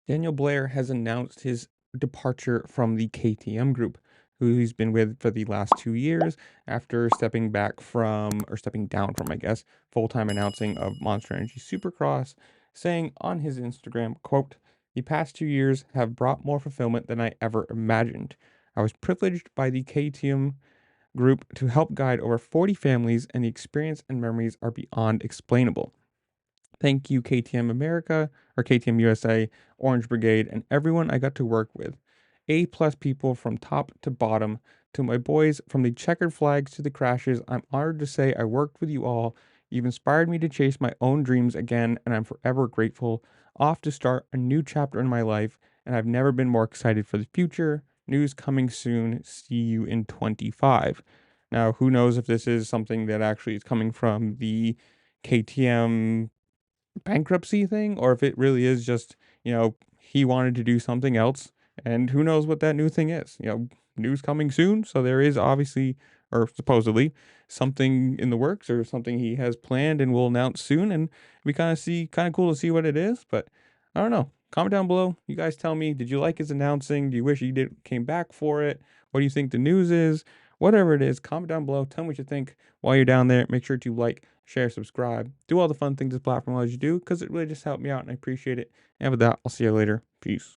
Daniel Blair has announced his departure from the KTM group, who he's been with for the last 2 years after stepping back from, or stepping down from, I guess, full-time announcing of Monster Energy Supercross, saying on his Instagram, quote, "The past 2 years have brought more fulfillment than I ever imagined. I was privileged by the KTM group to help guide over 40 families, and the experience and memories are beyond explainable. Thank you, KTM America or KTM USA, Orange Brigade, and everyone I got to work with. A plus people from top to bottom. To my boys, from the checkered flags to the crashes, I'm honored to say I worked with you all. You've inspired me to chase my own dreams again, and I'm forever grateful. Off to start a new chapter in my life, and I've never been more excited for the future. News coming soon. See you in 25." Now, who knows if this is something that actually is coming from the KTM bankruptcy thing, or if it really is just, he wanted to do something else, and who knows what that new thing is. News coming soon, so there is obviously, or supposedly, something in the works or something he has planned and will announce soon, and we kind of cool to see what it is, but I don't know. Comment down below. You guys tell me, did you like his announcing? Do you wish he did came back for it? What do you think the news is? Whatever it is, comment down below. Tell me what you think. While you're down there, make sure to like, share, subscribe, do all the fun things this platform allows you to do, because it really just helped me out and I appreciate it. And with that, I'll see you later. Peace.